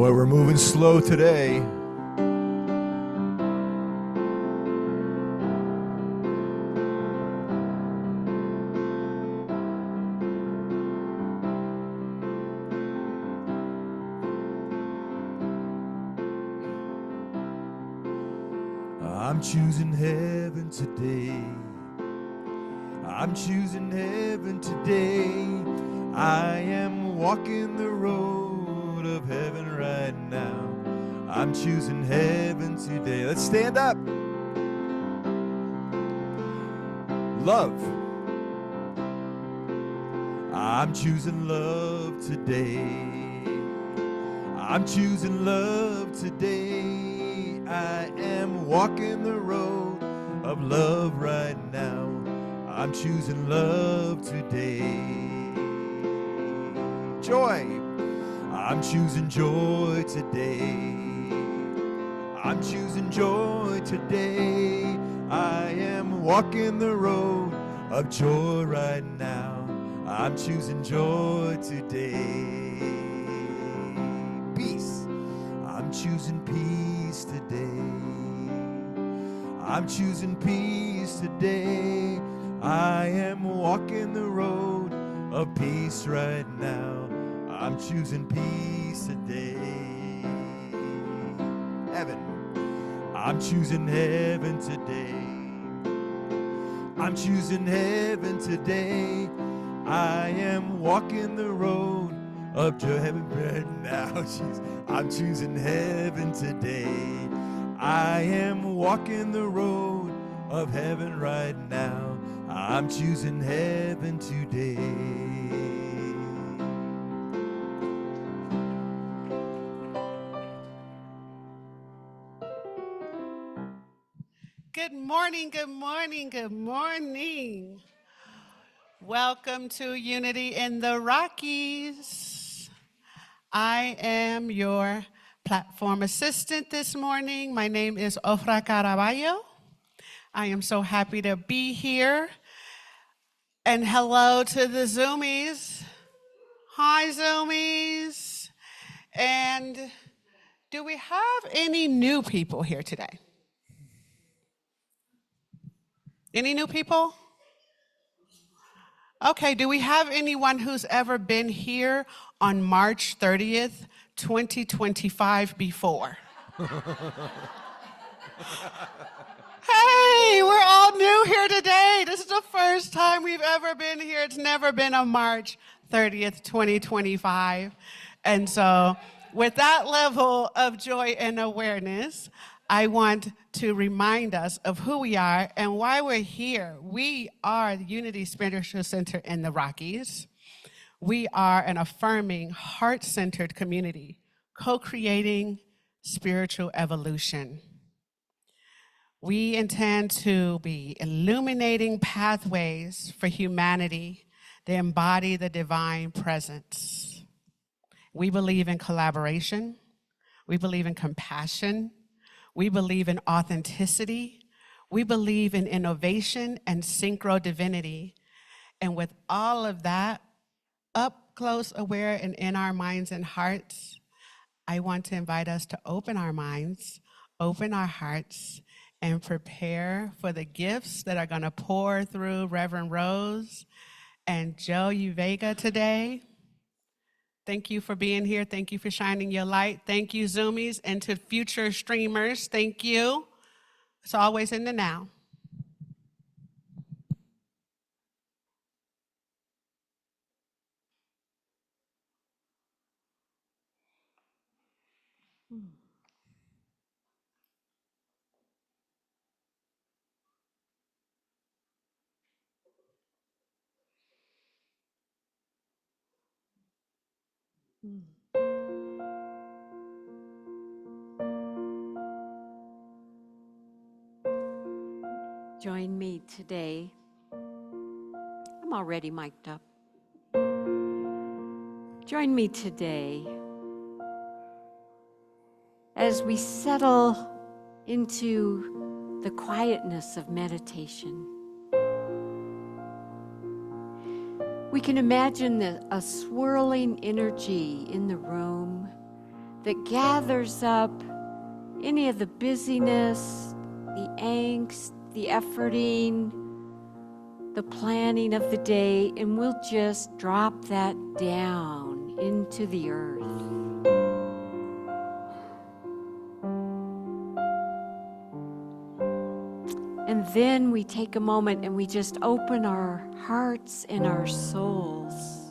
Boy, we're moving slow today. I'm choosing heaven today. I'm choosing heaven today. I am walking the road of heaven right now. I'm choosing heaven today. Let's stand up. Love. I'm choosing love today. I'm choosing love today. I am walking the road of love right now. I'm choosing love today. Joy. I'm choosing joy today. I'm choosing joy today. I am walking the road of joy right now. I'm choosing joy today. Peace. I'm choosing peace today. I'm choosing peace today. I am walking the road of peace right now. I'm choosing peace today. Heaven. I'm choosing heaven today. I'm choosing heaven today. I am walking the road of joy. Heaven right now. I'm choosing heaven today. I am walking the road of heaven right now. I'm choosing heaven today. Good morning, good morning, good morning. Welcome to Unity in the Rockies. I am your platform assistant this morning. My name is Ofra Caraballo. I am so happy to be here. And hello to the Zoomies. Hi, Zoomies. And do we have any new people here today? Any new people? Okay, do we have anyone who's ever been here on March 30th, 2025 before? Hey, we're all new here today. This is the first time we've ever been here. It's never been on March 30th, 2025. And so with that level of joy and awareness, I want to remind us of who we are and why we're here. We are the Unity Spiritual Center in the Rockies. We are an affirming, heart-centered community, co-creating spiritual evolution. We intend to be illuminating pathways for humanity that embody the divine presence. We believe in collaboration. We believe in compassion. We believe in authenticity. We believe in innovation and synchro divinity. And with all of that up close, aware, and in our minds and hearts, I want to invite us to open our minds, open our hearts, and prepare for the gifts that are going to pour through Reverend Rose and Joe Uvega today. Thank you for being here. Thank you for shining your light. Thank you, Zoomies, and to future streamers. Thank you. It's always in the now. Join me today. I'm already mic'd up. Join me today as we settle into the quietness of meditation. We can imagine a swirling energy in the room that gathers up any of the busyness, the angst, the efforting, the planning of the day, and we'll just drop that down into the earth. And then we take a moment and we just open our hearts and our souls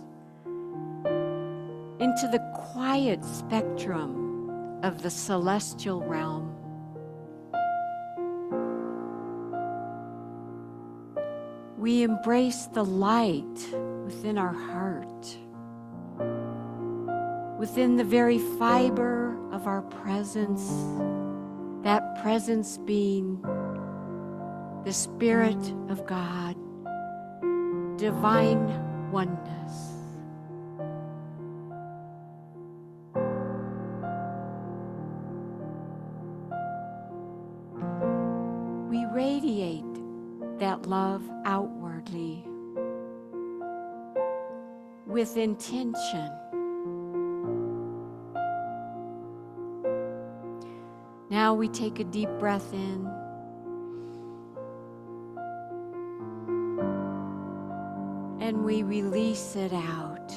into the quiet spectrum of the celestial realm. We embrace the light within our heart, within the very fiber of our presence, that presence being the Spirit of God, divine oneness. We radiate that love outwardly with intention. Now we take a deep breath in. And we release it out,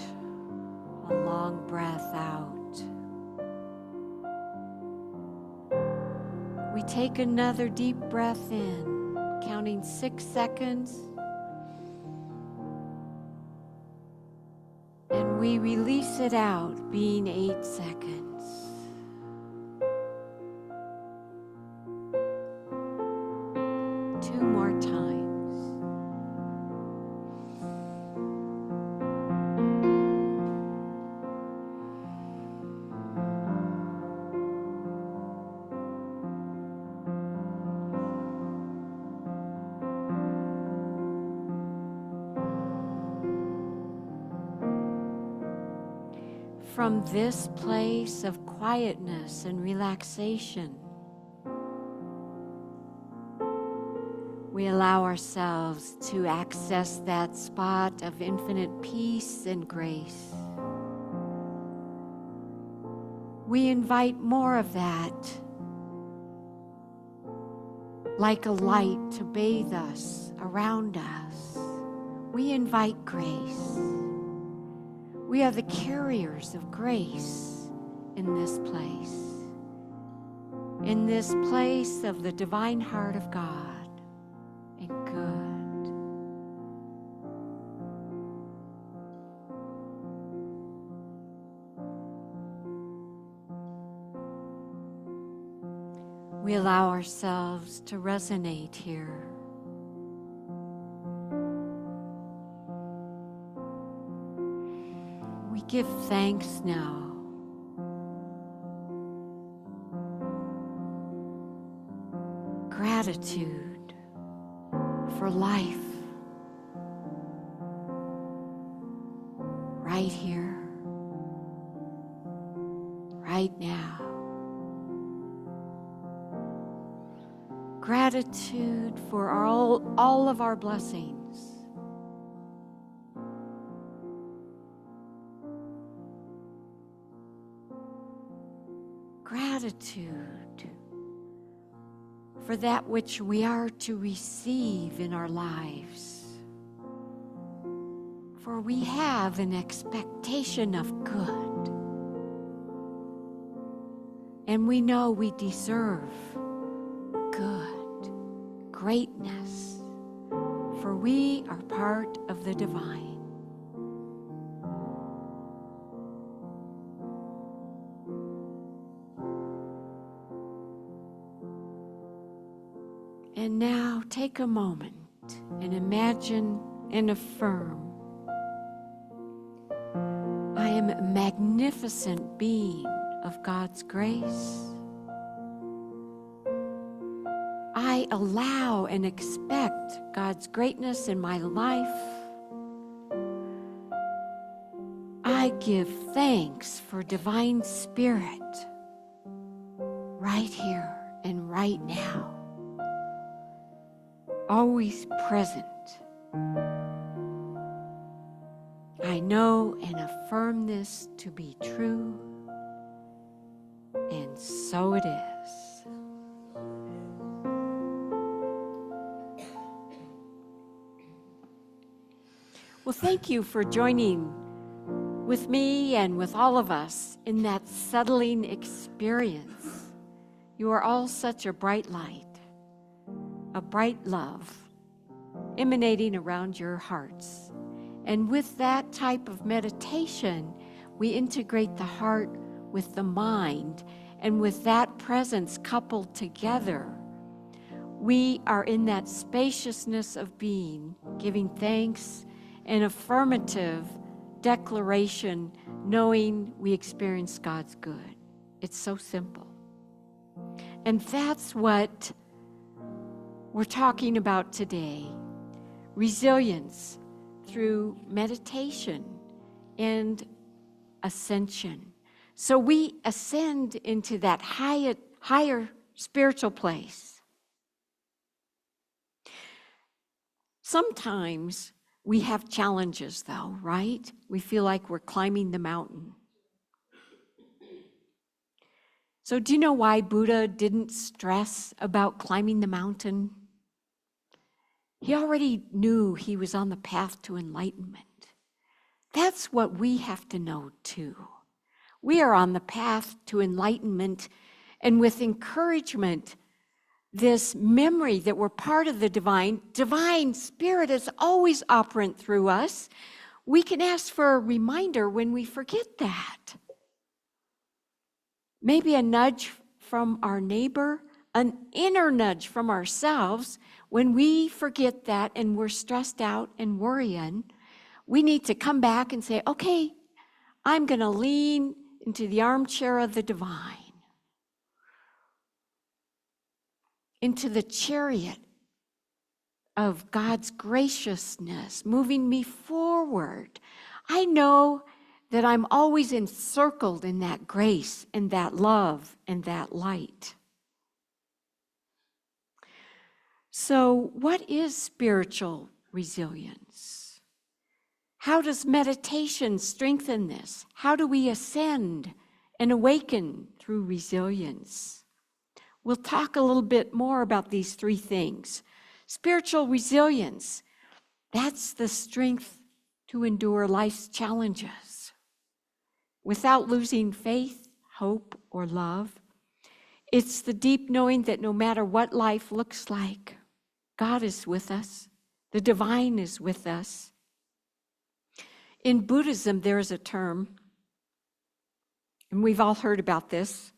a long breath out. We take another deep breath in, counting 6 seconds. And we release it out, being 8 seconds. Two more times. From this place of quietness and relaxation, we allow ourselves to access that spot of infinite peace and grace. We invite more of that, like a light to bathe us, around us. We invite grace. We are the carriers of grace in this place of the divine heart of God and good. We allow ourselves to resonate here. We give thanks now. Gratitude for life right here, right now. Gratitude for all of our blessings. Gratitude for that which we are to receive in our lives. For we have an expectation of good. And we know we deserve good, greatness, for we are part of the divine. And now take a moment and imagine and affirm, I am a magnificent being of God's grace. I allow and expect God's greatness in my life. I give thanks for divine spirit right here and right now. Always present. I know and affirm this to be true. so it is. Well, thank you for joining with me and with all of us in that settling experience. You are all such a bright light, a bright love emanating around your hearts. And with that type of meditation, we integrate the heart with the mind, and with that presence coupled together, we are in that spaciousness of being, giving thanks and affirmative declaration, knowing we experience God's good. It's so simple. And that's what we're talking about today. Resilience through meditation and ascension. So we ascend into that higher spiritual place. Sometimes we have challenges though, right? We feel like we're climbing the mountain. So do you know why Buddha didn't stress about climbing the mountain? He already knew he was on the path to enlightenment. That's what we have to know too. We are on the path to enlightenment, and with encouragement, this memory that we're part of the divine spirit is always operant through us. We can ask for a reminder when we forget that. Maybe a nudge from our neighbor, an inner nudge from ourselves. When we forget that and we're stressed out and worrying, we need to come back and say, okay, I'm going to lean into the armchair of the divine, into the chariot of God's graciousness, moving me forward. I know that I'm always encircled in that grace and that love and that light. So, what is spiritual resilience? How does meditation strengthen this? How do we ascend and awaken through resilience? We'll talk a little bit more about these three things. Spiritual resilience, that's the strength to endure life's challenges without losing faith, hope, or love. It's the deep knowing that no matter what life looks like, God is with us. The divine is with us. In Buddhism, there is a term, and we've all heard about this.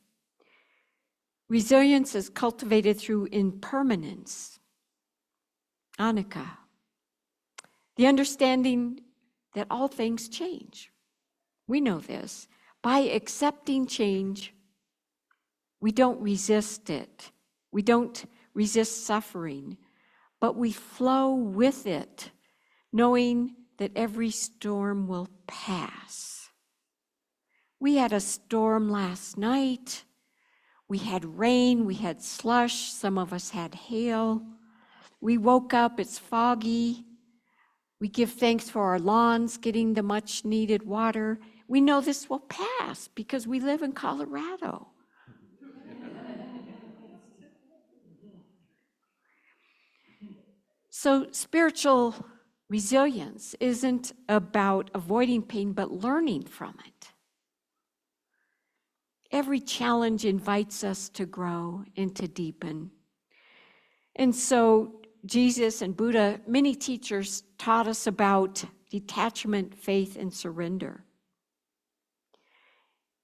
Resilience is cultivated through impermanence, anicca, the understanding that all things change. We know this. By accepting change, we don't resist it. We don't resist suffering, but we flow with it, knowing that every storm will pass. We had a storm last night. We had rain, we had slush, some of us had hail. We woke up, it's foggy. We give thanks for our lawns getting the much needed water. We know this will pass because we live in Colorado. So spiritual resilience isn't about avoiding pain, but learning from it. Every challenge invites us to grow and to deepen. And so Jesus and Buddha, many teachers taught us about detachment, faith, and surrender.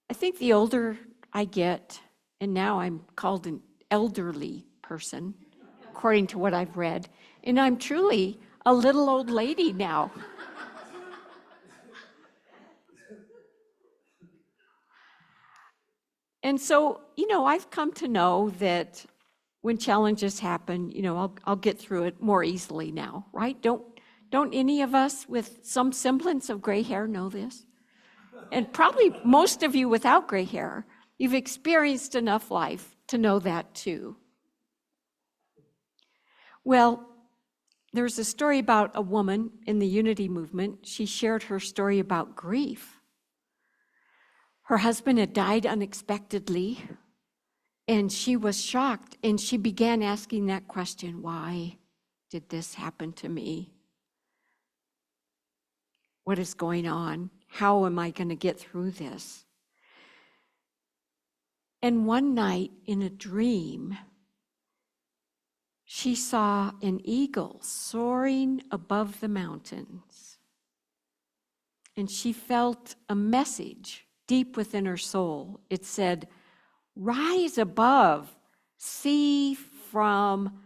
I think the older I get, and now I'm called an elderly person, according to what I've read, and I'm truly a little old lady now. And so, I've come to know that when challenges happen, I'll get through it more easily now, right? Don't any of us with some semblance of gray hair know this? And probably most of you without gray hair, you've experienced enough life to know that too. Well, there's a story about a woman in the Unity movement. She shared her story about grief. Her husband had died unexpectedly, And she was shocked, and she began asking that question, why did this happen to me? What is going on? How am I going to get through this? And one night in a dream, she saw an eagle soaring above the mountains. And she felt a message deep within her soul. It said, rise above, see from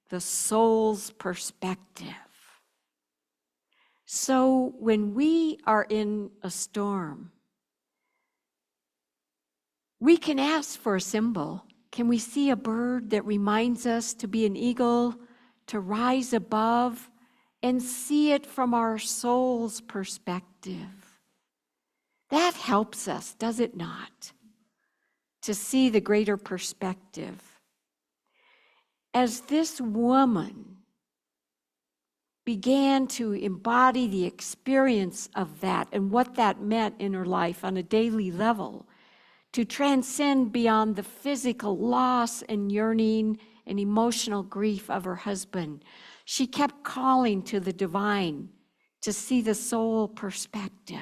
the soul's perspective. So when we are in a storm, we can ask for a symbol. Can we see a bird that reminds us to be an eagle, to rise above and see it from our soul's perspective? That helps us, does it not? To see the greater perspective. As this woman began to embody the experience of that and what that meant in her life on a daily level, to transcend beyond the physical loss and yearning and emotional grief of her husband, she kept calling to the divine to see the soul perspective.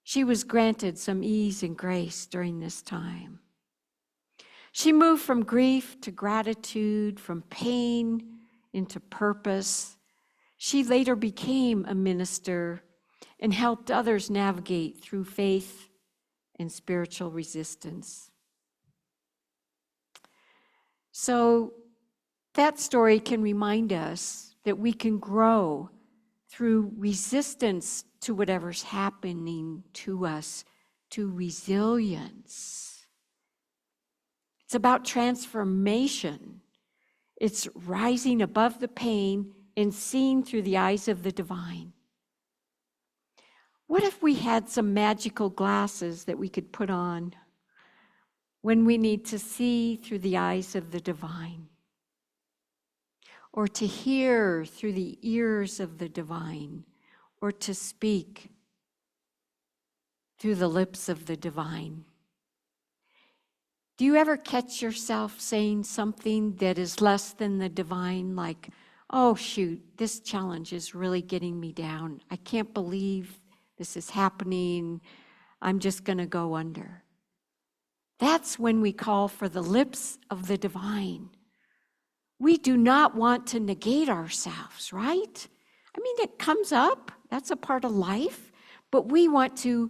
She was granted some ease and grace during this time. She moved from grief to gratitude, from pain into purpose. She later became a minister and helped others navigate through faith and spiritual resistance. So that story can remind us that we can grow through resistance to whatever's happening to us, to resilience. It's about transformation. It's rising above the pain and seeing through the eyes of the divine. What if we had some magical glasses that we could put on when we need to see through the eyes of the divine, or to hear through the ears of the divine, or to speak through the lips of the divine? Do you ever catch yourself saying something that is less than the divine, like, oh shoot, this challenge is really getting me down. I can't believe this is happening. I'm just going to go under. That's when we call for the lips of the divine. We do not want to negate ourselves, right? I mean, it comes up. That's a part of life. But we want to,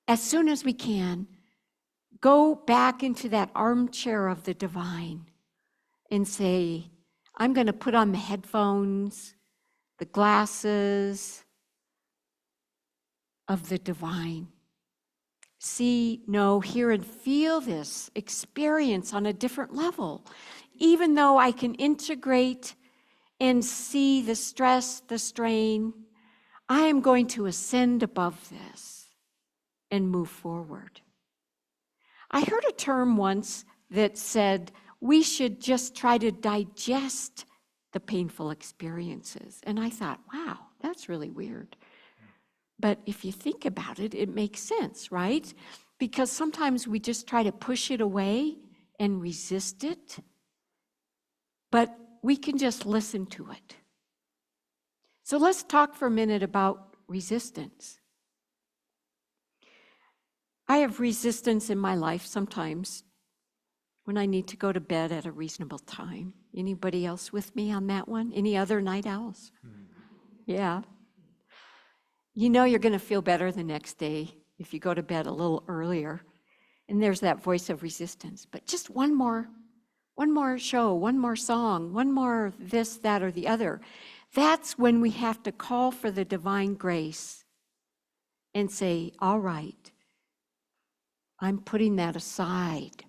as soon as we can, go back into that armchair of the divine and say, I'm going to put on the headphones, the glasses of the divine. See, know, hear, and feel this experience on a different level. Even though I can integrate and see the stress, the strain, I am going to ascend above this and move forward. I heard a term once that said we should just try to digest the painful experiences. And I thought, wow, that's really weird. But if you think about it, it makes sense, right? Because sometimes we just try to push it away and resist it. But we can just listen to it. So let's talk for a minute about resistance. I have resistance in my life sometimes when I need to go to bed at a reasonable time. Anybody else with me on that one? Any other night owls? Yeah. You know you're going to feel better the next day if you go to bed a little earlier. And there's that voice of resistance. But just one more show, one more song, one more this, that, or the other. That's when we have to call for the divine grace and say, all right, I'm putting that aside.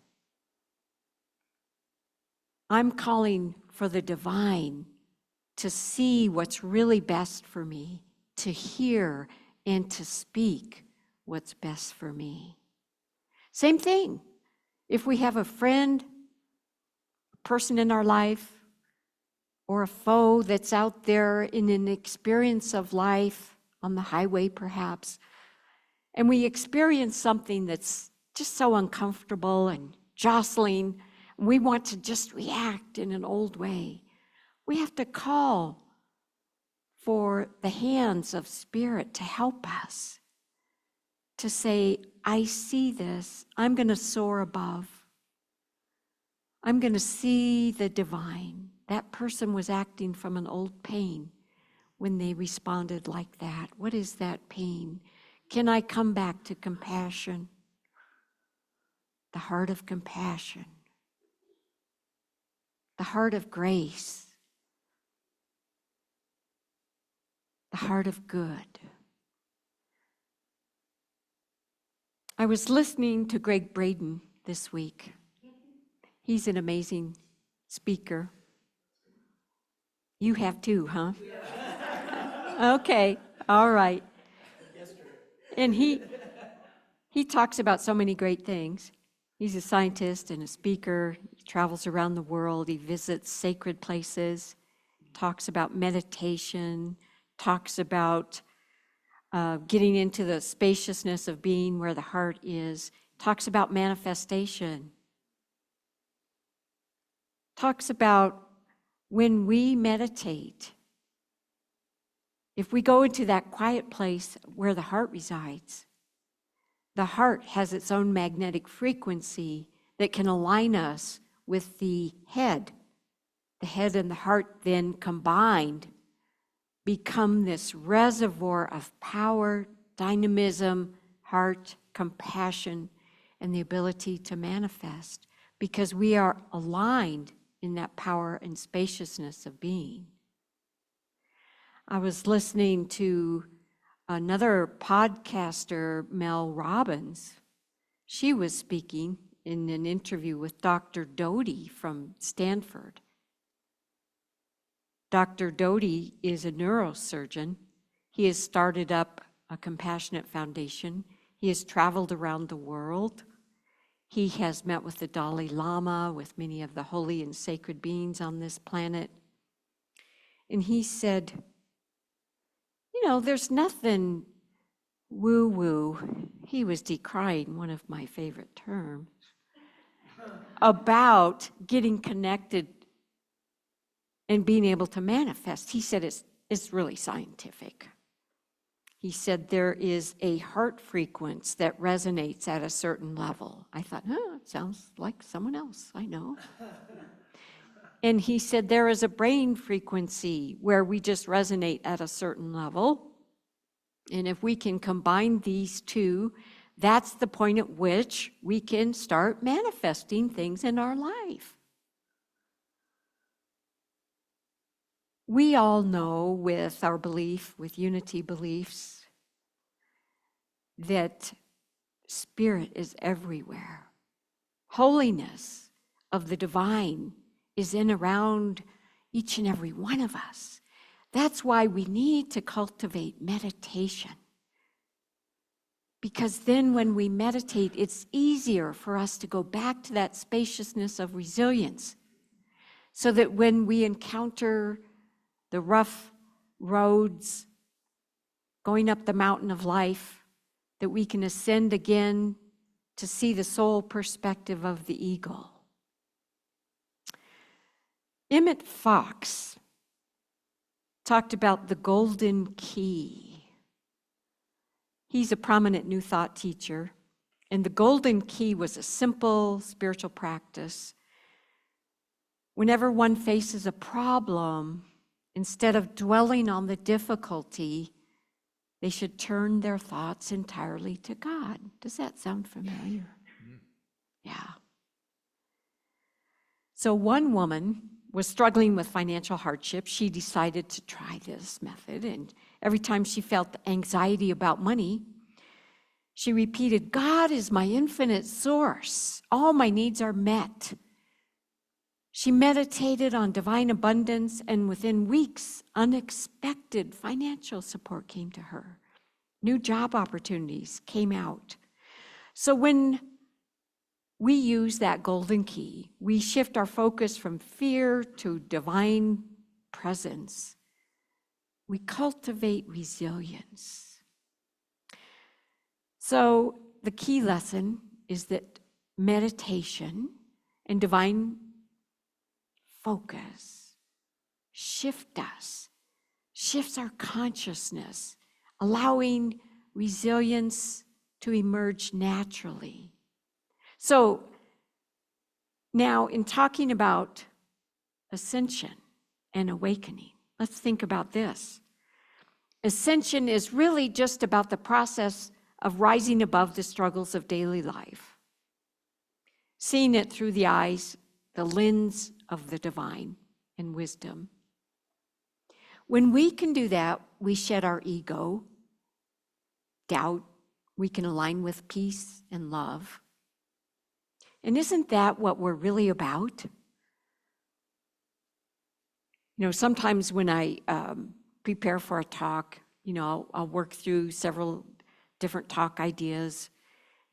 I'm calling for the divine to see what's really best for me, to hear and to speak what's best for me. Same thing. If we have a friend, a person in our life, or a foe that's out there in an experience of life, on the highway perhaps, and we experience something that's just so uncomfortable and jostling. We want to just react in an old way. We have to call for the hands of Spirit to help us, to say, I see this. I'm going to soar above. I'm going to see the divine. That person was acting from an old pain when they responded like that. What is that pain? Can I come back to compassion? The heart of compassion. The heart of grace. The heart of good. I was listening to Greg Braden this week. He's an amazing speaker. You have too, huh? Okay, all right. And he talks about so many great things. He's a scientist and a speaker. He travels around the world. He visits sacred places, talks about meditation, talks about getting into the spaciousness of being where the heart is, talks about manifestation, talks about when we meditate, if we go into that quiet place where the heart resides, the heart has its own magnetic frequency that can align us with the head. The head and the heart then combined become this reservoir of power, dynamism, heart, compassion, and the ability to manifest, because we are aligned in that power and spaciousness of being. I was listening to another podcaster, Mel Robbins. She was speaking in an interview with Dr. Doty from Stanford. Dr. Doty is a neurosurgeon. He has started up a compassionate foundation. He has traveled around the world. He has met with the Dalai Lama, with many of the holy and sacred beings on this planet. And he said, there's nothing woo-woo. He was decrying one of my favorite terms about getting connected and being able to manifest. He said it's really scientific. He said there is a heart frequency that resonates at a certain level. I thought, it sounds like someone else I know. And he said there is a brain frequency where we just resonate at a certain level. And if we can combine these two, that's the point at which we can start manifesting things in our life. We all know with our belief, with unity beliefs, that Spirit is everywhere. Holiness of the divine is in around each and every one of us. That's why we need to cultivate meditation. Because then when we meditate, it's easier for us to go back to that spaciousness of resilience, so that when we encounter the rough roads going up the mountain of life, that we can ascend again to see the soul perspective of the eagle. Emmett Fox talked about the golden key. He's a prominent New Thought teacher, and the golden key was a simple spiritual practice. Whenever one faces a problem, instead of dwelling on the difficulty, they should turn their thoughts entirely to God. Does that sound familiar? Yeah. So one woman was struggling with financial hardship. She decided to try this method, and every time she felt anxiety about money, she repeated, God is my infinite source. All my needs are met. She meditated on divine abundance, and within weeks, unexpected financial support came to her. New job opportunities came out. So when we use that golden key, we shift our focus from fear to divine presence. We cultivate resilience. So the key lesson is that meditation and divine focus shifts our consciousness, allowing resilience to emerge naturally. So now, in talking about ascension and awakening, let's think about this. Ascension is really just about the process of rising above the struggles of daily life, seeing it through the eyes, the lens of the divine and wisdom. When we can do that, we shed our ego, doubt, we can align with peace and love. And isn't that what we're really about? You know, sometimes when I prepare for a talk, you know, I'll work through several different talk ideas,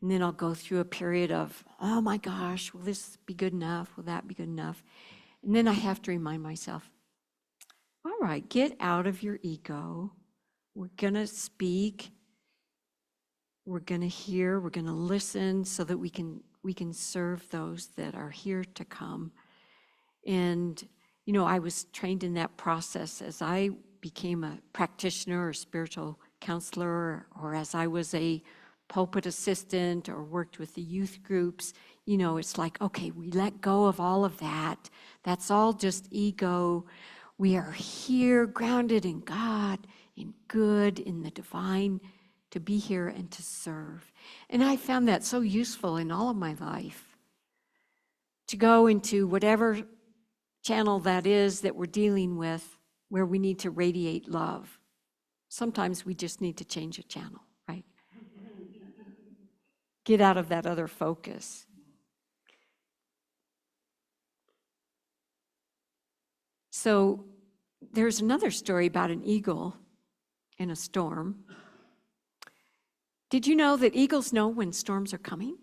and then I'll go through a period of, oh my gosh, will this be good enough? Will that be good enough? And then I have to remind myself, all right, get out of your ego. We're gonna speak, we're gonna hear, we're gonna listen so that we can serve those that are here to come. And you know, I was trained in that process as I became a practitioner or spiritual counselor, or as I was a pulpit assistant or worked with the youth groups. You know, it's like, okay, we let go of all of that. That's all just ego. We are here grounded in God, in good, in the divine, to be here and to serve. And I found that so useful in all of my life, to go into whatever channel that is that we're dealing with, where we need to radiate love. Sometimes we just need to change a channel, right? Get out of that other focus. So there's another story about an eagle in a storm. Did you know that eagles know when storms are coming?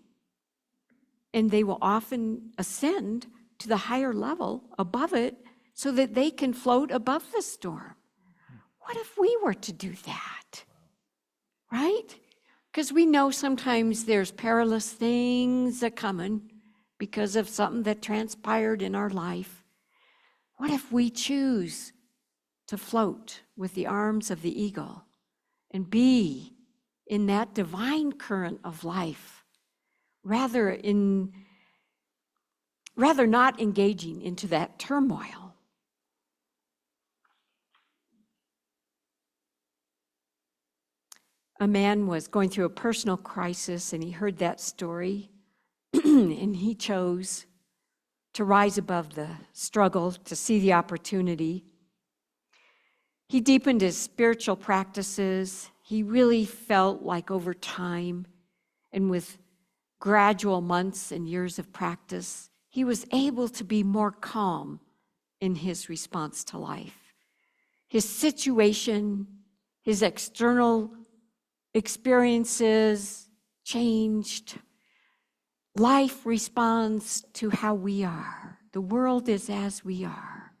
And they will often ascend to the higher level above it so that they can float above the storm. What if we were to do that? Right? Because we know sometimes there's perilous things that coming because of something that transpired in our life. What if we choose to float with the arms of the eagle and be in that divine current of life, rather not engaging into that turmoil? A man was going through a personal crisis, and he heard that story, and he chose to rise above the struggle, to see the opportunity. He deepened his spiritual practices. He really felt like over time, and with gradual months and years of practice, he was able to be more calm in his response to life. His situation, his external experiences changed. Life responds to how we are. The world is as we are.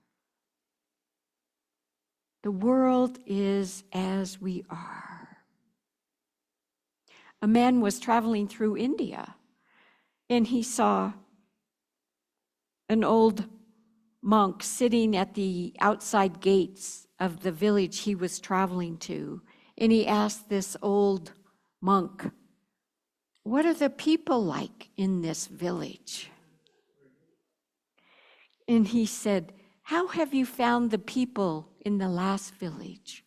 The world is as we are. A man was traveling through India, and he saw an old monk sitting at the outside gates of the village he was traveling to. And he asked this old monk, "What are the people like in this village?" And he said, "How have you found the people in the last village?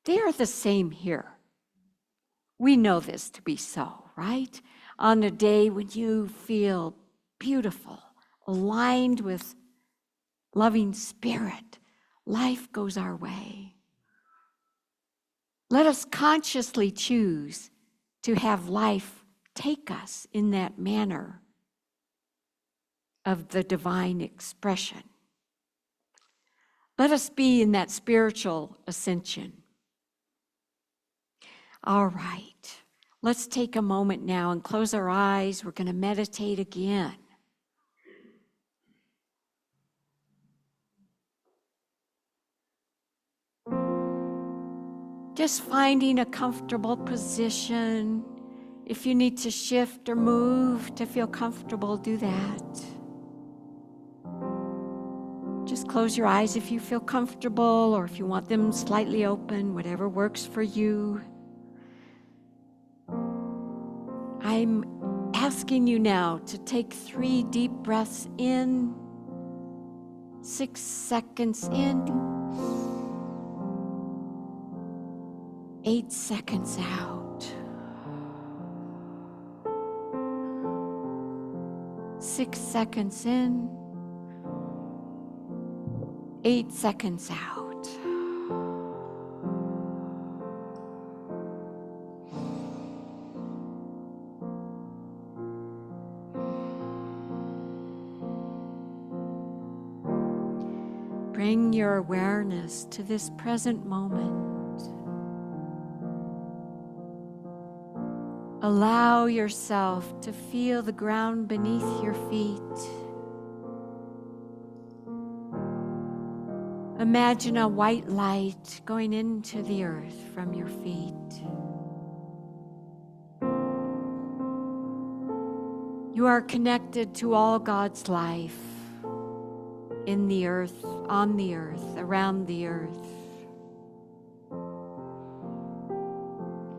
They are the same here." We know this to be so, right? On a day when you feel beautiful, aligned with loving spirit, life goes our way. Let us consciously choose to have life take us in that manner of the divine expression. Let us be in that spiritual ascension. All right, let's take a moment now and close our eyes. We're going to meditate again. Just finding a comfortable position If you need to shift or move to feel comfortable, do that. Just close your eyes if you feel comfortable, or if you want them slightly open, whatever works for you. I'm asking you now to take 3 deep breaths in, 6 seconds in, 8 seconds out, 6 seconds in, 8 seconds out. Bring your awareness to this present moment. Allow yourself to feel the ground beneath your feet. Imagine a white light going into the earth from your feet. You are connected to all God's life in the earth, on the earth, around the earth.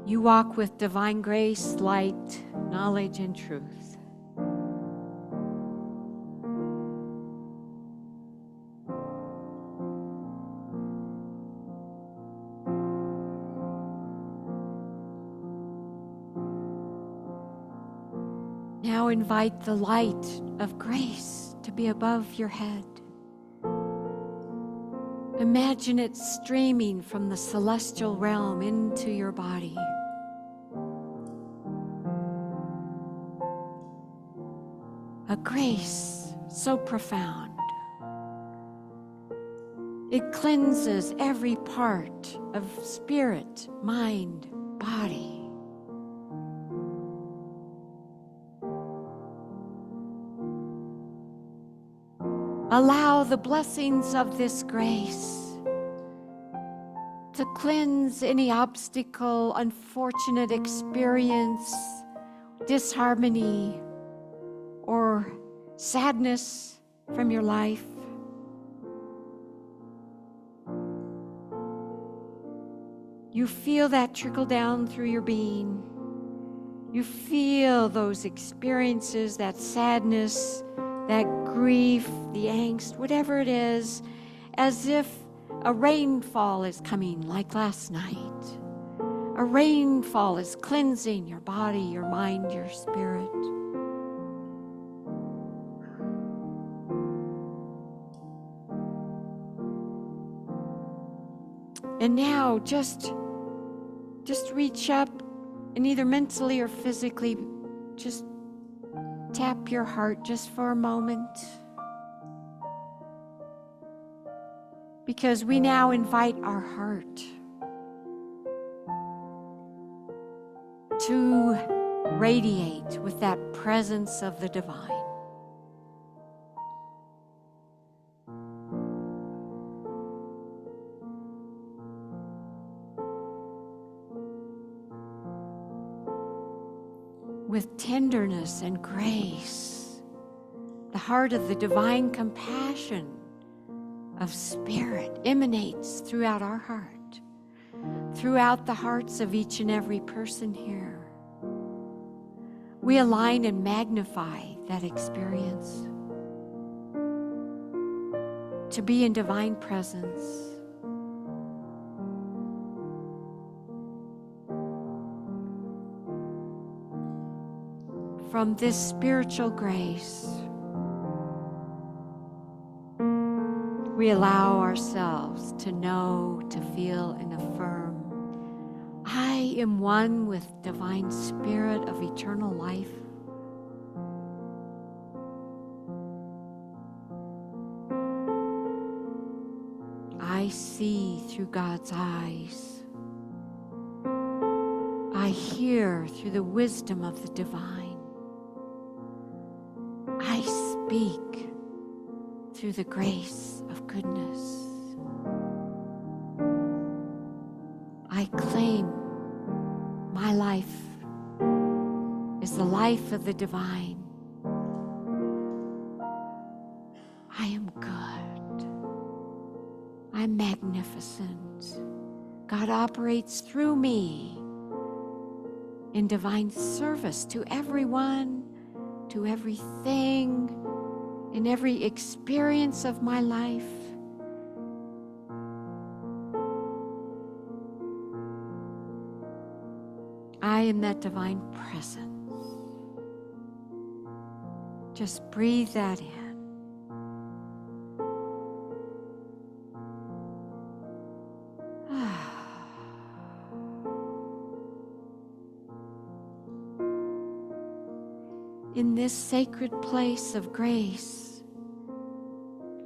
You walk with divine grace, light, knowledge, and truth. Now invite the light of grace to be above your head. Imagine it streaming from the celestial realm into your body. A grace so profound. It cleanses every part of spirit, mind, body. Allow the blessings of this grace to cleanse any obstacle, unfortunate experience, disharmony, or sadness from your life. You feel that trickle down through your being. You feel those experiences, that sadness, that grief, the angst, whatever it is, as if a rainfall is coming like last night. A rainfall is cleansing your body, your mind, your spirit. And now just reach up and either mentally or physically just tap your heart just for a moment. Because we now invite our heart to radiate with that presence of the divine. With tenderness and grace, the heart of the divine compassion of spirit emanates throughout our heart, throughout the hearts of each and every person here. We align and magnify that experience to be in divine presence. From this spiritual grace, we allow ourselves to know, to feel, and affirm, I am one with divine spirit of eternal life. I see through God's eyes. I hear through the wisdom of the divine. I speak through the grace of goodness. I claim my life the life of the divine. I am good. I'm magnificent. God operates through me in divine service to everyone, to everything, in every experience of my life. I am that divine presence. Just breathe that in. In this sacred place of grace,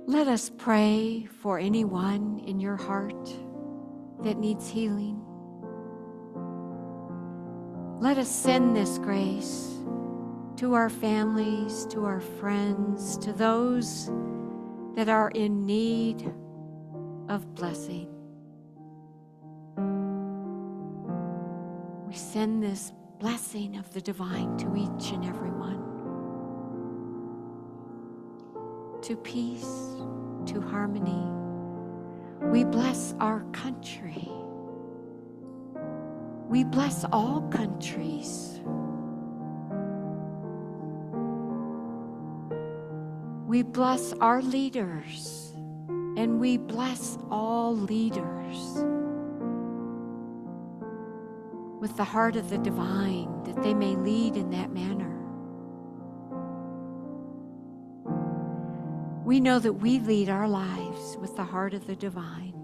let us pray for anyone in your heart that needs healing. Let us send this grace to our families, to our friends, to those that are in need of blessing. We send this blessing of the divine to each and every one. To peace, to harmony. We bless our country. We bless all countries. We bless our leaders, and we bless all leaders with the heart of the divine, that they may lead in that manner. We know that we lead our lives with the heart of the divine,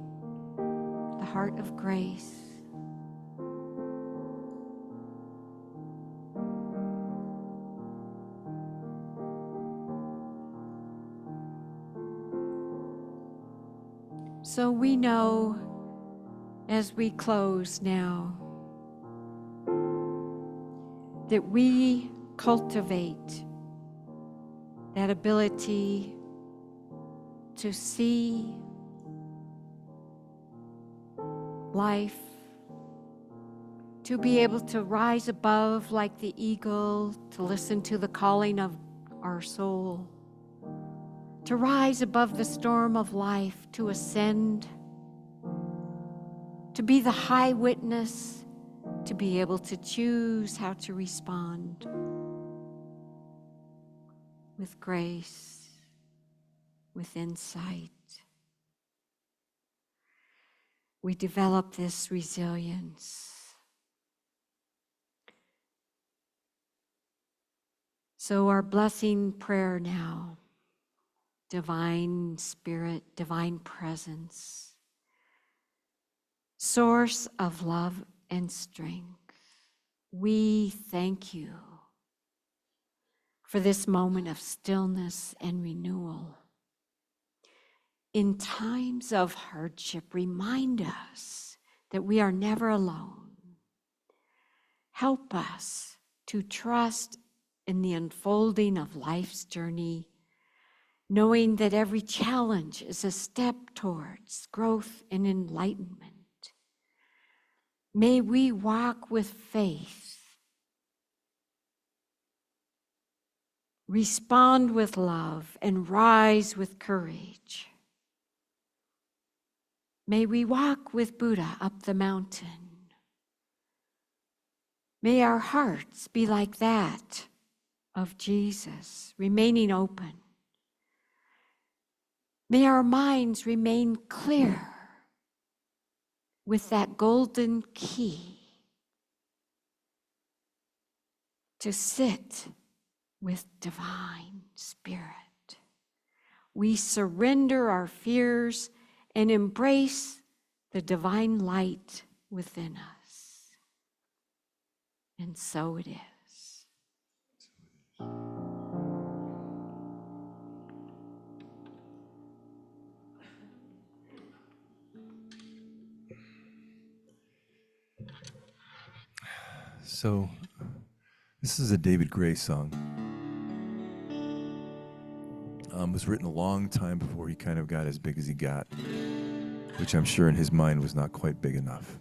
the heart of grace. So we know as we close now that we cultivate that ability to see life, to be able to rise above like the eagle, to listen to the calling of our soul, to rise above the storm of life, to ascend, to be the high witness, to be able to choose how to respond with grace, with insight. We develop this resilience. So our blessing prayer now, divine spirit, divine presence, source of love and strength, we thank you for this moment of stillness and renewal. In times of hardship, remind us that we are never alone. Help us to trust in the unfolding of life's journey, knowing that every challenge is a step towards growth and enlightenment. May we walk with faith, respond with love, and rise with courage. May we walk with Buddha up the mountain. May our hearts be like that of Jesus, remaining open. May our minds remain clear with that golden key to sit with divine spirit. We surrender our fears and embrace the divine light within us. And so it is. So, this is a David Gray song. It was written a long time before he kind of got as big as he got, which I'm sure in his mind was not quite big enough.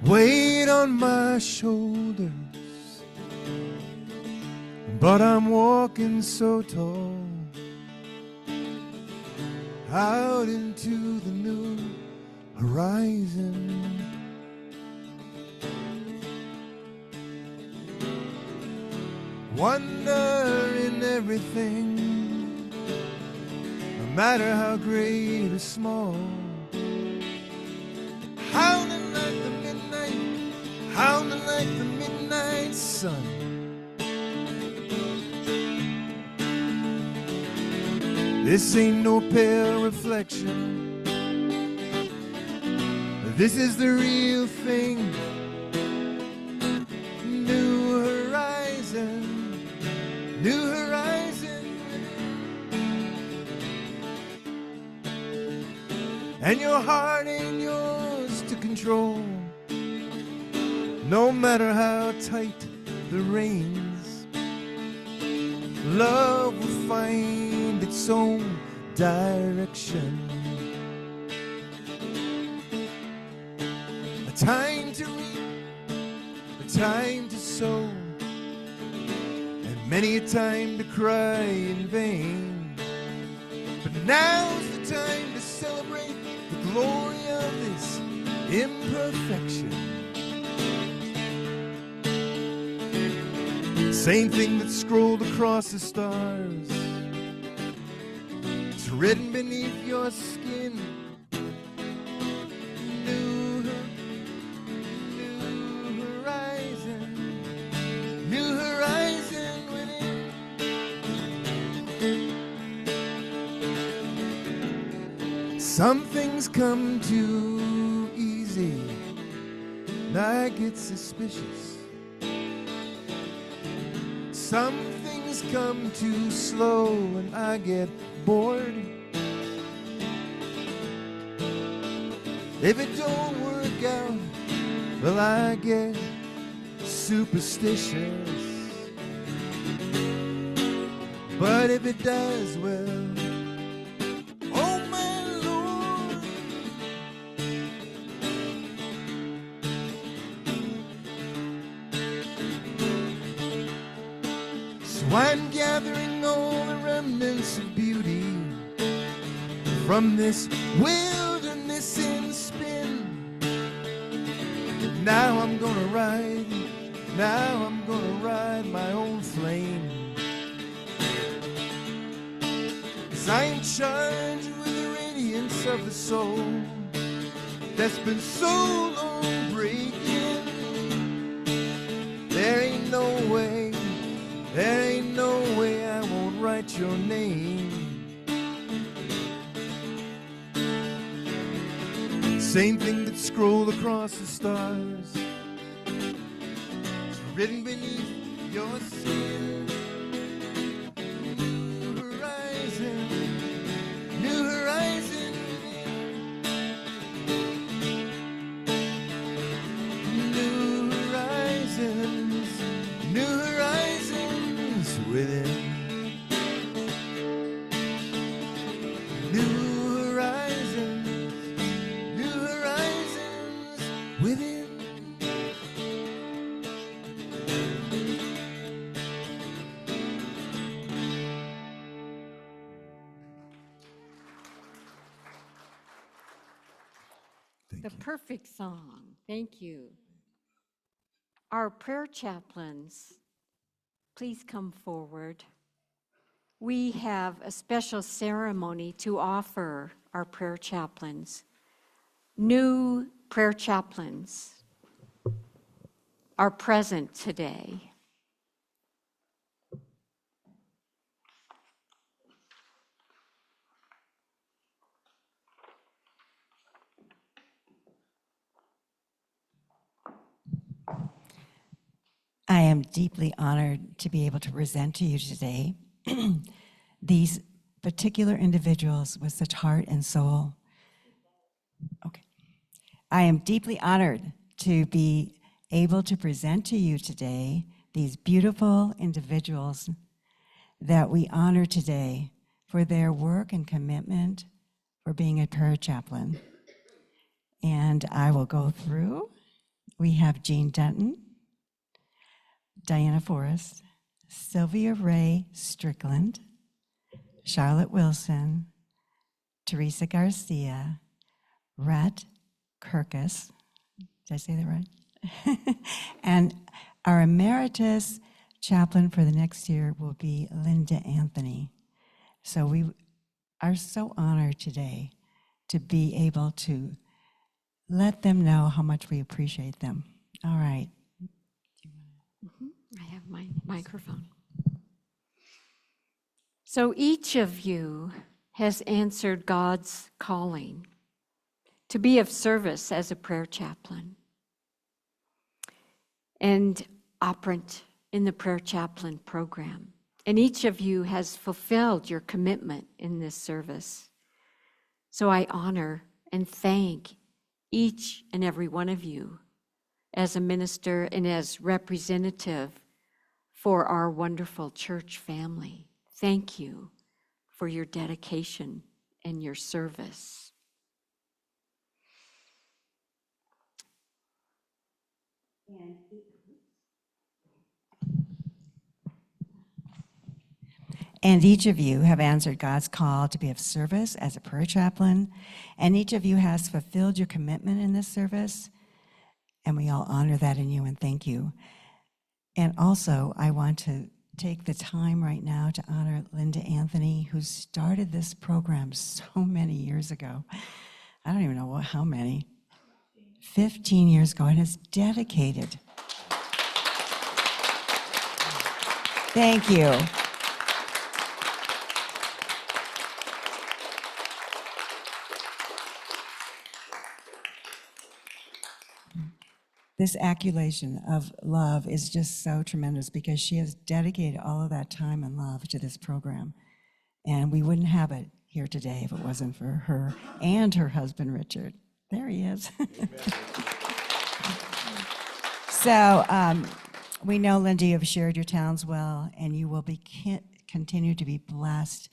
weight on my shoulders, but I'm walking so tall out into the new horizon. Wonder in everything, no matter how great or small. Howling like the midnight, howling like the midnight sun. This ain't no pale reflection, this is the real thing. New horizon, new horizon. And your heart ain't yours to control, no matter how tight the reins. Love will find its own direction. A time to reap, a time to sow, and many a time to cry in vain. But now's the time to celebrate the glory of this imperfection. Same thing that scrolled across the stars, it's written beneath your skin. New horizon, new horizon within. Some things come too easy, and I get suspicious. Some things come too slow and I get bored. If it don't work out, well, I get superstitious. But if it does, well, oh my Lord. So I'm gathering all the remnants of beauty from this wilderness in spin. Now I'm gonna ride, now I'm gonna ride my own flame. 'Cause I'm charged with the radiance of the soul that's been so long breaking. There ain't no way, there ain't no way I won't write your name. Same thing that scrolled across the stars, it's written beneath your skin. New horizon, new horizon. New horizons, new horizons within. New horizons, new horizons within. The perfect song. Thank you. Our prayer chaplains, please come forward. We have a special ceremony to offer our prayer chaplains. New prayer chaplains are present today. I am deeply honored to be able to present to you today these particular individuals with such heart and soul. Okay. I am deeply honored to be able to present to you today these beautiful individuals that we honor today for their work and commitment for being a prayer chaplain. And I will go through we have Jean Denton, Diana Forrest, Sylvia Ray Strickland, Charlotte Wilson, Teresa Garcia, Rhett Kirkus, did I say that right? And our emeritus chaplain for the next year will be Linda Anthony. So we are so honored today to be able to let them know how much we appreciate them. All right. I have my microphone. So each of you has answered God's calling to be of service as a prayer chaplain and operant in the prayer chaplain program. And each of you has fulfilled your commitment in this service. So I honor and thank each and every one of you as a minister and as representative for our wonderful church family. Thank you for your dedication and your service. And each of you have answered God's call to be of service as a prayer chaplain, and each of you has fulfilled your commitment in this service, and we all honor that in you and thank you. And also, I want to take the time right now to honor Linda Anthony, who started this program so many years ago. I don't even know how many. 15 years ago, and is dedicated. Thank you. This accolation of love is just so tremendous because she has dedicated all of that time and love to this program. And we wouldn't have it here today if it wasn't for her and her husband, Richard. There he is. So we know, Linda, you have shared your talents well, and you will continue to be blessed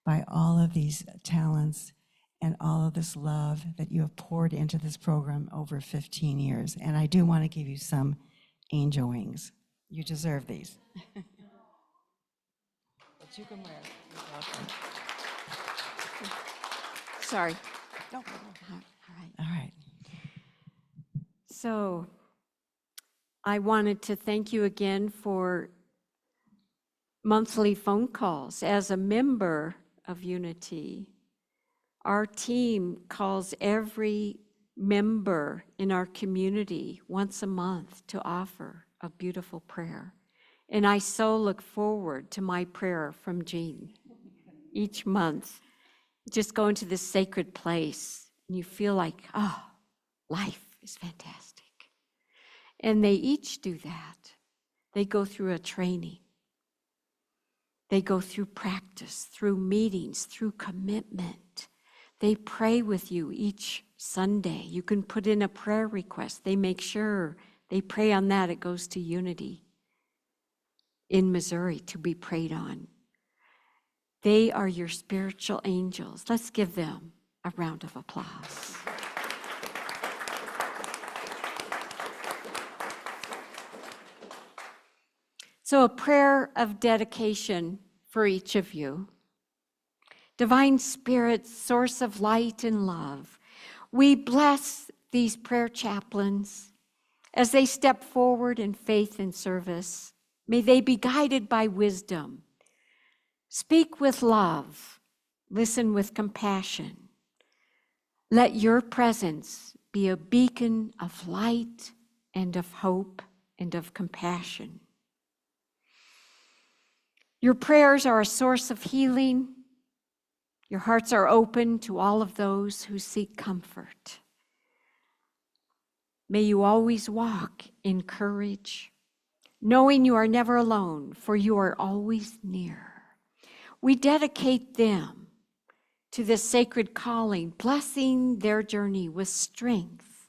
by all of these talents and all of this love that you have poured into this program over 15 years. And I do want to give you some angel wings. You deserve these. But you can wear it. You're welcome. Sorry. No. All right. All right. So I wanted to thank you again for monthly phone calls. As a member of Unity, our team calls every member in our community once a month to offer a beautiful prayer. And I so look forward to my prayer from Jean each month. Just go into this sacred place and you feel like, oh, life is fantastic. And they each do that. They go through a training. They go through practice, through meetings, through commitment. They pray with you each Sunday. You can put in a prayer request. They make sure they pray on that. It goes to Unity in Missouri to be prayed on. They are your spiritual angels. Let's give them a round of applause. So a prayer of dedication for each of you. Divine Spirit, source of light and love, we bless these prayer chaplains as they step forward in faith and service. May they be guided by wisdom. Speak with love. Listen with compassion. Let your presence be a beacon of light and of hope and of compassion. Your prayers are a source of healing. Your hearts are open to all of those who seek comfort. May you always walk in courage, knowing you are never alone, for you are always near. We dedicate them to this sacred calling, blessing their journey with strength,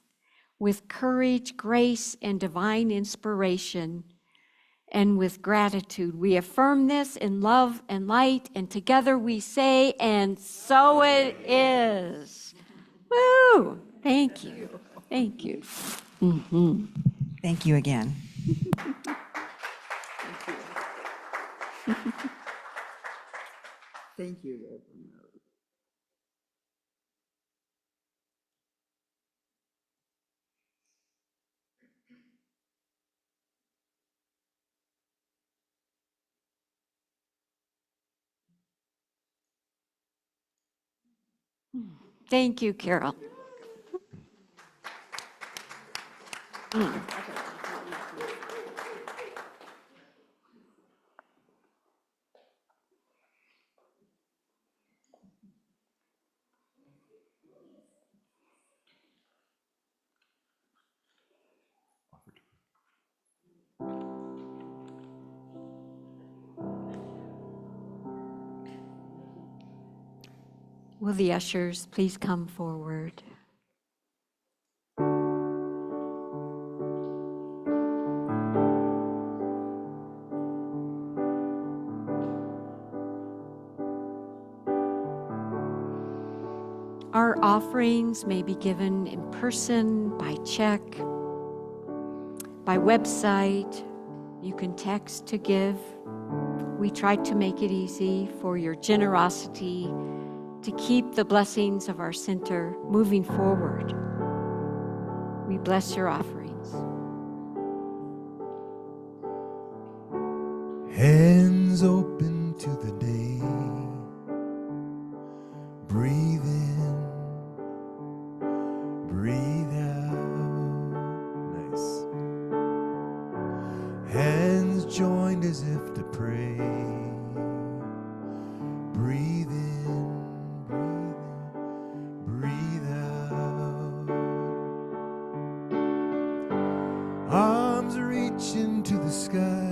with courage, grace, and divine inspiration, and with gratitude. We affirm this in love and light, and together we say, and so it is. Woo! Thank you. Thank you. Thank you again. Thank you. Thank you, Carol. Will the ushers please come forward? Our offerings may be given in person, by check, by website. You can text to give. We tried to make it easy for your generosity to keep the blessings of our center moving forward. We bless your offerings. Hands open to the day. Breathe in, breathe out. Nice. Hands joined as if to pray. Breathe in, breathe out. Arms reaching to the sky.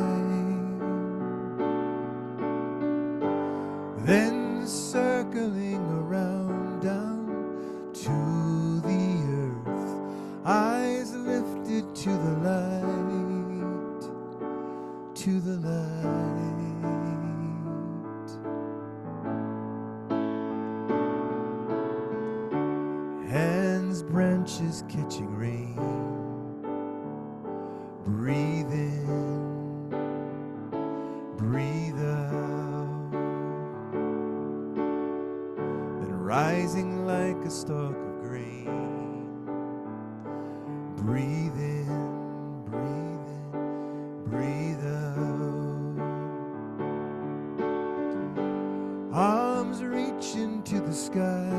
Then circling around down to the earth, eyes lifted to the light, to the light. Hands, branches catching rain. Breathe in, breathe out. Rising like a stalk of grain. Breathe in, breathe out. Arms reaching to the sky.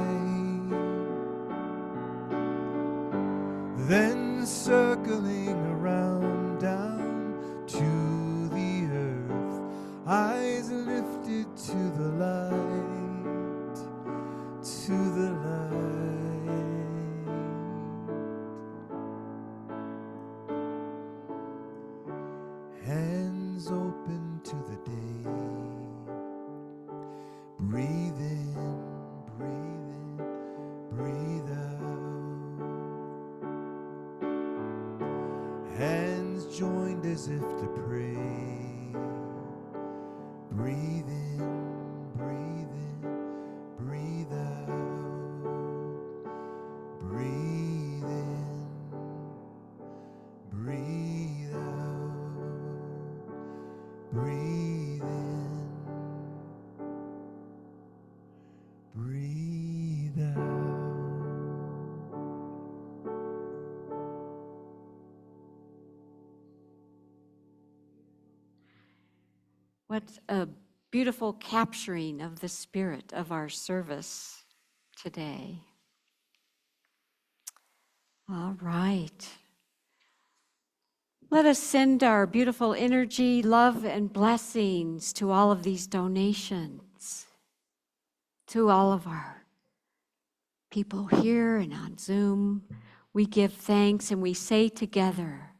Then circling around down to the earth. Eyes lifted to the light, to the light. Hands open to the day. Breathe in, breathe out. Hands joined as if to pray. Breathe in, breathe out. Breathe in, breathe out. Breathe in, breathe out. What a beautiful capturing of the spirit of our service today. All right. Let us send our beautiful energy, love, and blessings to all of these donations, to all of our people here and on Zoom. We give thanks and we say together,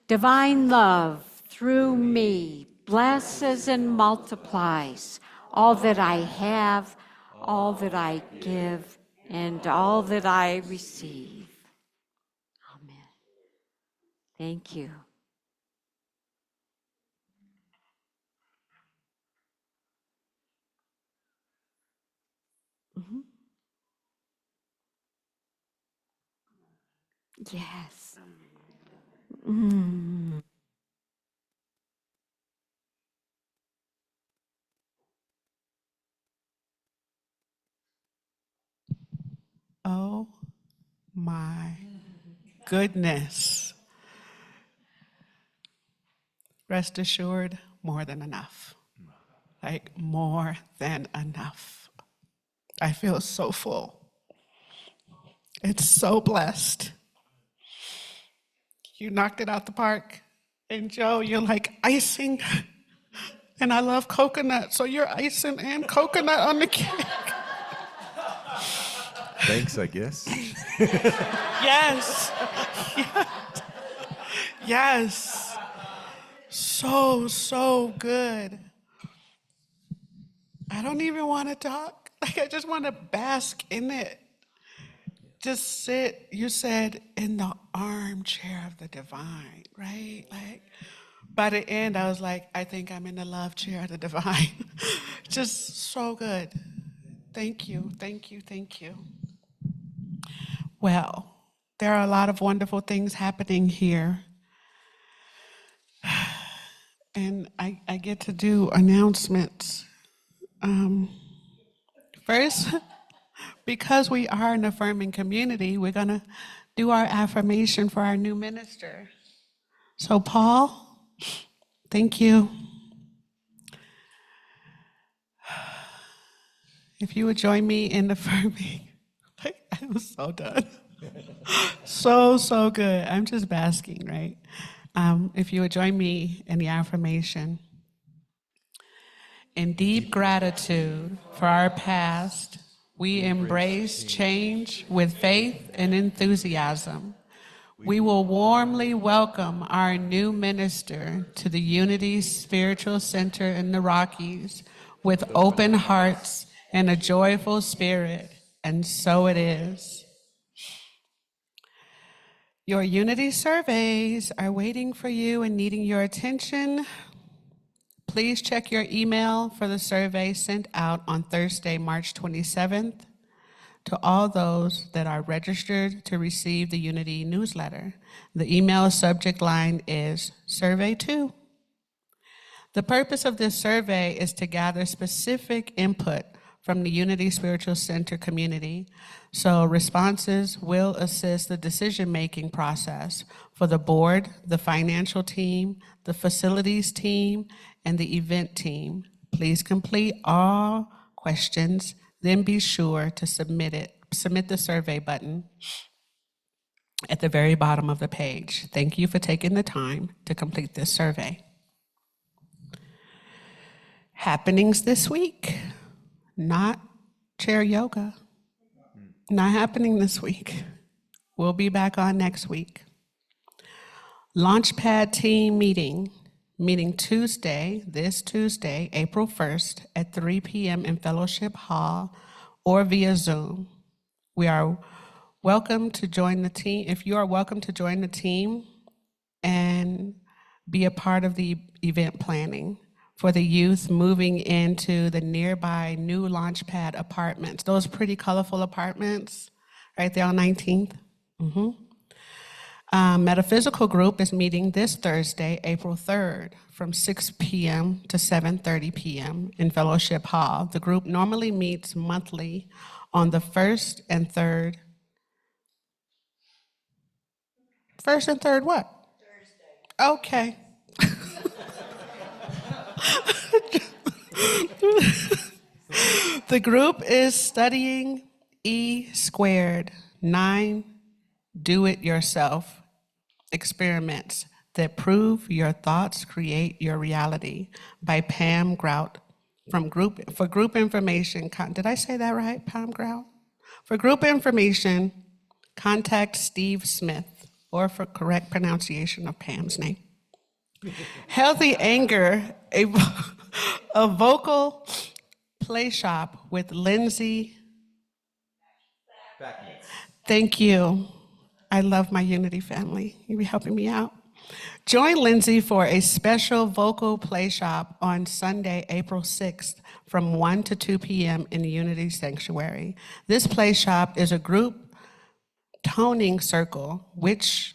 divine love through me blesses and multiplies all that I have, all that I give, and all that I receive. Amen. Thank you. Yes. Oh my goodness. Rest assured, more than enough. Like, more than enough. I feel so full. It's so blessed. You knocked it out the park. And Joe, you're like icing. And I love coconut, so you're icing and coconut on the cake. Thanks, I guess. Yes. Yes. So good. I don't even want to talk. Like, I just want to bask in it. Just sit, you said, in the armchair of the divine, right? Like, by the end, I was like, I think I'm in the love chair of the divine. Just so good. Thank you. Well, there are a lot of wonderful things happening here. And I get to do announcements. First, because we are an affirming community, we're going to do our affirmation for our new minister. So, Paul, thank you. If you would join me in affirming. I'm so done. So good. I'm just basking, right? If you would join me in the affirmation. In deep gratitude for our past, we embrace change with faith and enthusiasm. We will warmly welcome our new minister to the Unity Spiritual Center in the Rockies with open hearts and a joyful spirit, and so it is. Your Unity surveys are waiting for you and needing your attention. Please check your email for the survey sent out on Thursday, March 27th to all those that are registered to receive the Unity newsletter. The email subject line is Survey 2. The purpose of this survey is to gather specific input from the Unity Spiritual Center community, so responses will assist the decision-making process for the board, the financial team, the facilities team, and the event team. Please complete all questions, then be sure to submit the survey button at the very bottom of the page. Thank you for taking the time to complete this survey. Happenings this week. Not chair yoga. Not happening this week. We'll be back on next week. Launchpad team meeting Tuesday, this Tuesday, April 1st at 3 p.m. in Fellowship Hall or via Zoom. We are welcome to join the team. If you are welcome to join the team and be a part of the event planning for the youth moving into the nearby new Launchpad apartments, those pretty colorful apartments right there on 19th. Metaphysical group is meeting this Thursday, April 3rd, from 6 p.m. to 7:30 p.m. in Fellowship Hall. The group normally meets monthly on the first and third what? Thursday. Okay. The group is studying E², 9 do-it-yourself experiments that prove your thoughts create your reality by Pam Grout. For group information, did I say that right, Pam Grout? For group information, contact Steve Smith, or for correct pronunciation of Pam's name. Healthy Anger, a vocal play shop with Lindsay. Thank you. I love my Unity family. You be helping me out. Join Lindsay for a special vocal play shop on Sunday, April 6th from 1 to 2 p.m. in the Unity Sanctuary. This play shop is a group toning circle, which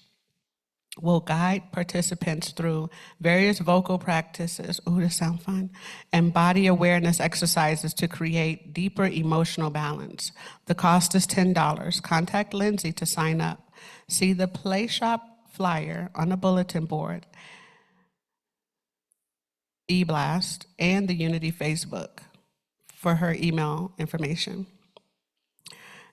will guide participants through various vocal practices, ooh, this sounds fun, and body awareness exercises to create deeper emotional balance. The cost is $10. Contact Lindsay to sign up. See the Play Shop flyer on the bulletin board, e-blast, and the Unity Facebook for her email information.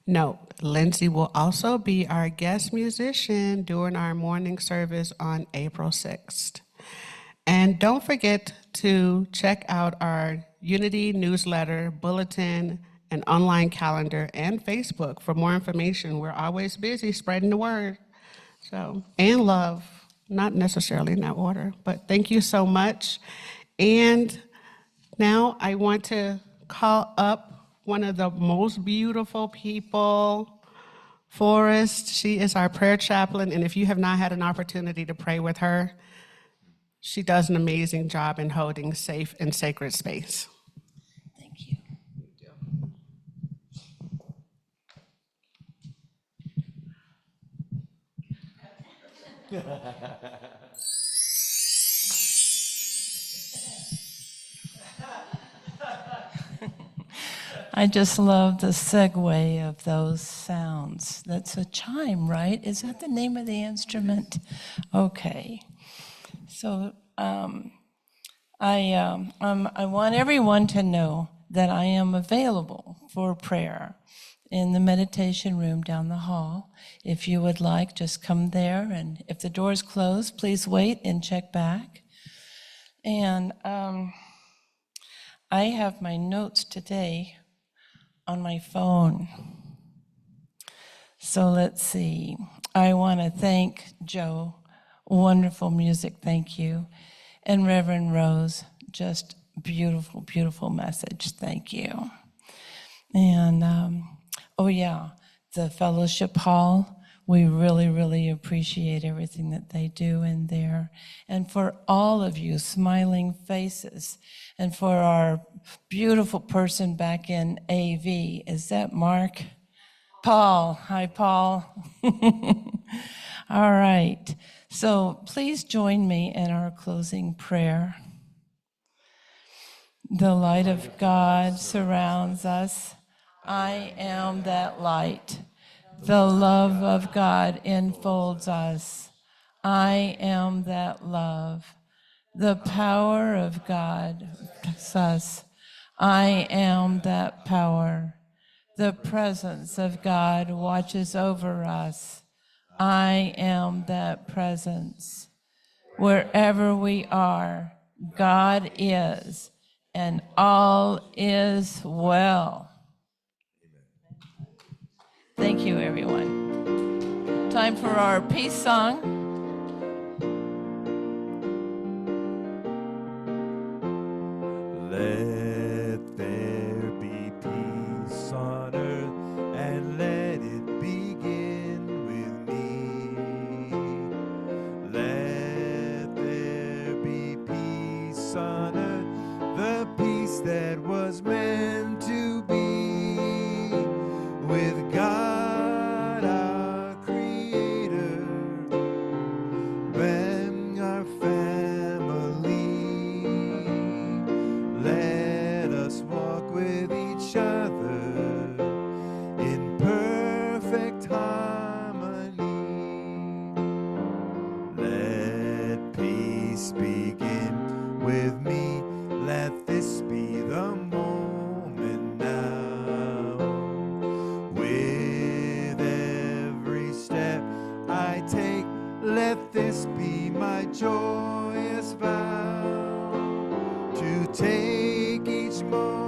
Note, Lindsay will also be our guest musician during our morning service on April 6th. And don't forget to check out our Unity newsletter, bulletin, and online calendar and Facebook for more information. We're always busy spreading the word. And love, not necessarily in that order, but thank you so much. And now I want to call up one of the most beautiful people, Forrest. She is our prayer chaplain, and if you have not had an opportunity to pray with her, she does an amazing job in holding safe and sacred space. Thank you. I just love the segue of those sounds. That's a chime, right? Is that the name of the instrument? Okay. So I want everyone to know that I am available for prayer in the meditation room down the hall. If you would like, just come there. And if the door's closed, please wait and check back. And I have my notes today on my phone. So let's see. I want to thank Joe. Wonderful music, thank you. And Reverend Rose, just beautiful, beautiful message, thank you. And oh yeah, the fellowship hall, we really, really appreciate everything that they do in there. And for all of you smiling faces, and for our beautiful person back in AV, is that Mark? Paul, hi Paul. All right, so please join me in our closing prayer. The light of God surrounds us. I am that light. The love of God enfolds us. I am that love. The power of God protects us. I am that power. The presence of God watches over us. I am that presence. Wherever we are, God is, and all is well. Thank you, everyone. Time for our peace song. Let there be peace on earth, and let it begin with me. Let there be peace on earth, the peace that was meant to be with God our Creator and our family. Let us walk with each other in perfect harmony. Let peace begin with me. Let this be the moment now. With every step I take, let this be my joyous vow to take each moment